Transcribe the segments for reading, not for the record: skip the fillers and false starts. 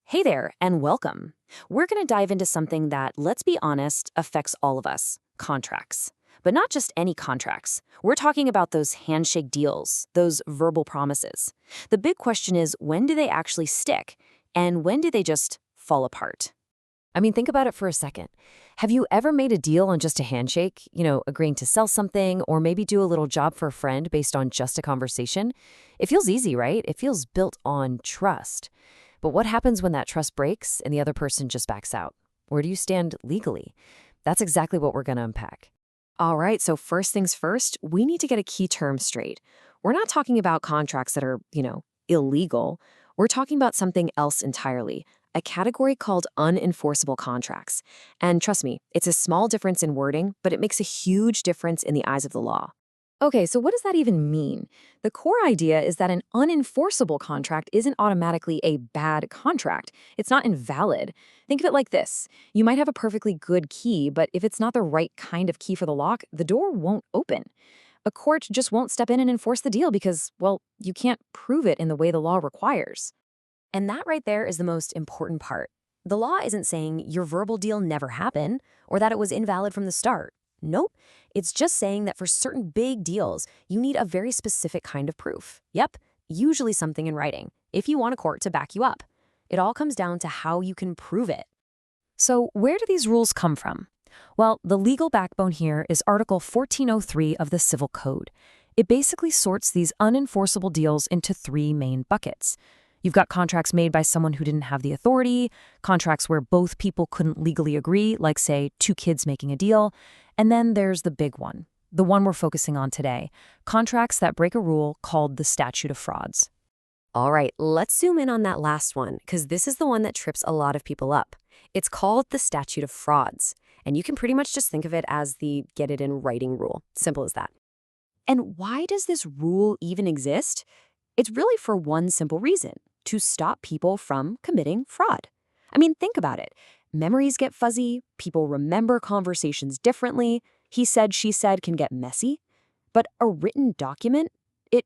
Hey there, and welcome. We're going to dive into something that, let's be honest, affects all of us contracts. But not just any contracts. We're talking about those handshake deals, those verbal promises. The big question is, when do they actually stick? And when do they just fall apart? I mean, think about it for a second. Have you ever made a deal on just a handshake? Agreeing to sell something or maybe do a little job for a friend based on just a conversation? It feels easy, right? It feels built on trust. But what happens when that trust breaks and the other person just backs out? Where do you stand legally? That's exactly what we're going to unpack. All right, so first things first, we need to get a key term straight. We're not talking about contracts that are, illegal. We're talking about something else entirely, a category called unenforceable contracts. And trust me, it's a small difference in wording, but it makes a huge difference in the eyes of the law. Okay, so what does that even mean? The core idea is that an unenforceable contract isn't automatically a bad contract. It's not invalid. Think of it like this. You might have a perfectly good key, but if it's not the right kind of key for the lock, the door won't open. A court just won't step in and enforce the deal because, well, you can't prove it in the way the law requires. And that right there is the most important part. The law isn't saying your verbal deal never happened or that it was invalid from the start. Nope. It's just saying that for certain big deals, you need a very specific kind of proof. Yep, usually something in writing, if you want a court to back you up. It all comes down to how you can prove it. So where do these rules come from? Well, the legal backbone here is Article 1403 of the Civil Code. It basically sorts these unenforceable deals into three main buckets. You've got contracts made by someone who didn't have the authority, contracts where both people couldn't legally agree, like, say, two kids making a deal, and then there's the big one, the one we're focusing on today, contracts that break a rule called the Statute of Frauds. All right, let's zoom in on that last one, because this is the one that trips a lot of people up. It's called the Statute of Frauds, and you can pretty much just think of it as the get it in writing rule. Simple as that. And why does this rule even exist? It's really for one simple reason, to stop people from committing fraud. I mean, think about it. Memories get fuzzy, people remember conversations differently, he said, she said can get messy. But a written document, it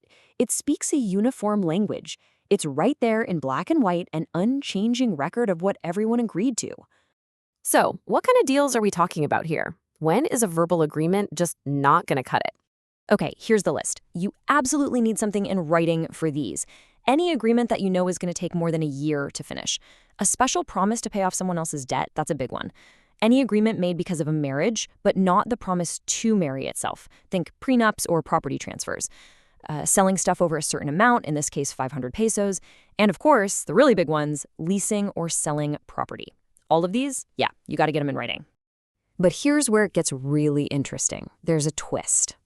speaks a uniform language. It's right there in black and white, an unchanging record of what everyone agreed to. So, what kind of deals are we talking about here? When is a verbal agreement just not going to cut it? Okay, here's the list. You absolutely need something in writing for these. Any agreement that you know is going to take more than a year to finish. A special promise to pay off someone else's debt, that's a big one. Any agreement made because of a marriage, but not the promise to marry itself. Think prenups or property transfers. Selling stuff over a certain amount, in this case 500 pesos. And of course, the really big ones, leasing or selling property. All of these, yeah, you got to get them in writing. But here's where it gets really interesting. There's a twist.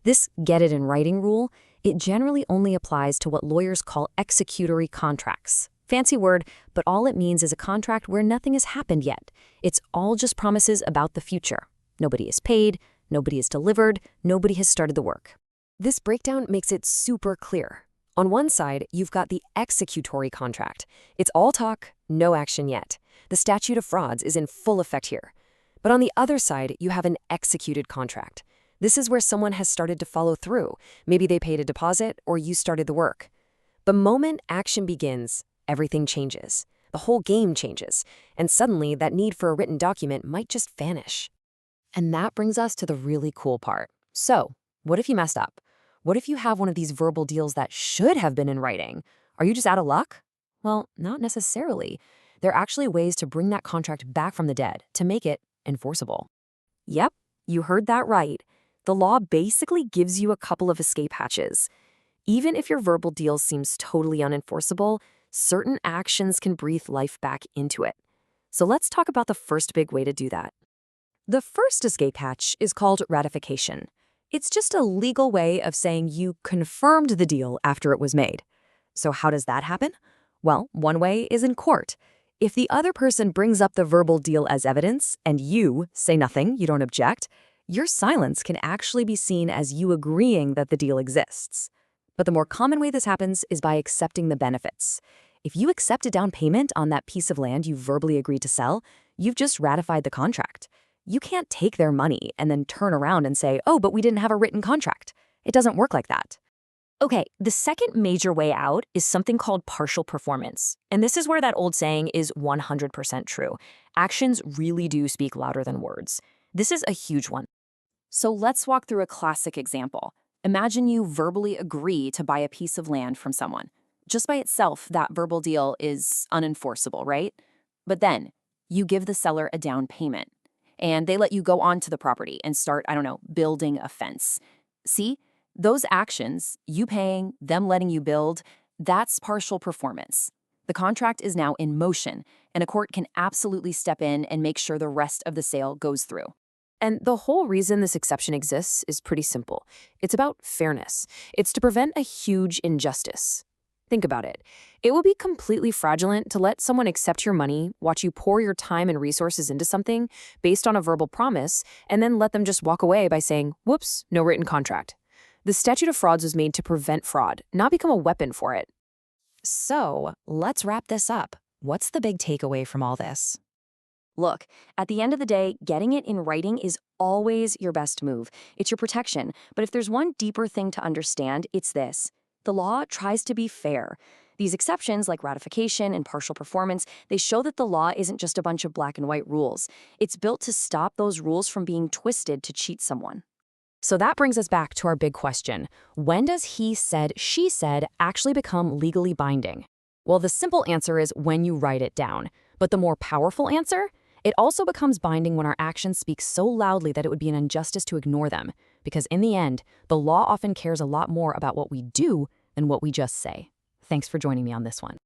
This get it in writing rule, it generally only applies to what lawyers call executory contracts. Fancy word, but all it means is a contract where nothing has happened yet. It's all just promises about the future. Nobody is paid, nobody is delivered, nobody has started the work. This breakdown makes it super clear. On one side, you've got the executory contract. It's all talk, no action yet. The Statute of Frauds is in full effect here. But on the other side, you have an executed contract. This is where someone has started to follow through. Maybe they paid a deposit or you started the work. The moment action begins, everything changes. The whole game changes. And suddenly, that need for a written document might just vanish. And that brings us to the really cool part. So, what if you messed up? What if you have one of these verbal deals that should have been in writing? Are you just out of luck? Well, not necessarily. There are actually ways to bring that contract back from the dead to make it enforceable. Yep, you heard that right. The law basically gives you a couple of escape hatches. Even if your verbal deal seems totally unenforceable, certain actions can breathe life back into it. So let's talk about the first big way to do that. The first escape hatch is called ratification. It's just a legal way of saying you confirmed the deal after it was made. So how does that happen? Well, one way is in court. If the other person brings up the verbal deal as evidence and you say nothing, you don't object, your silence can actually be seen as you agreeing that the deal exists. But the more common way this happens is by accepting the benefits. If you accept a down payment on that piece of land you verbally agreed to sell, you've just ratified the contract. You can't take their money and then turn around and say, oh, but we didn't have a written contract. It doesn't work like that. Okay, the second major way out is something called partial performance. And this is where that old saying is 100% true. Actions really do speak louder than words. This is a huge one. So let's walk through a classic example. Imagine you verbally agree to buy a piece of land from someone. Just by itself, that verbal deal is unenforceable, right? But then you give the seller a down payment, and they let you go onto the property and start, I don't know, building a fence. See, those actions, you paying, them letting you build, that's partial performance. The contract is now in motion, and a court can absolutely step in and make sure the rest of the sale goes through. And the whole reason this exception exists is pretty simple. It's about fairness. It's to prevent a huge injustice. Think about it. It would be completely fraudulent to let someone accept your money, watch you pour your time and resources into something based on a verbal promise, and then let them just walk away by saying, whoops, no written contract. The Statute of Frauds was made to prevent fraud, not become a weapon for it. So, let's wrap this up. What's the big takeaway from all this? Look, at the end of the day, getting it in writing is always your best move. It's your protection. But if there's one deeper thing to understand, it's this. The law tries to be fair. These exceptions, like ratification and partial performance, they show that the law isn't just a bunch of black and white rules. It's built to stop those rules from being twisted to cheat someone. So that brings us back to our big question. When does he said, she said actually become legally binding? Well, the simple answer is when you write it down. But the more powerful answer? It also becomes binding when our actions speak so loudly that it would be an injustice to ignore them. Because in the end, the law often cares a lot more about what we do than what we just say. Thanks for joining me on this one.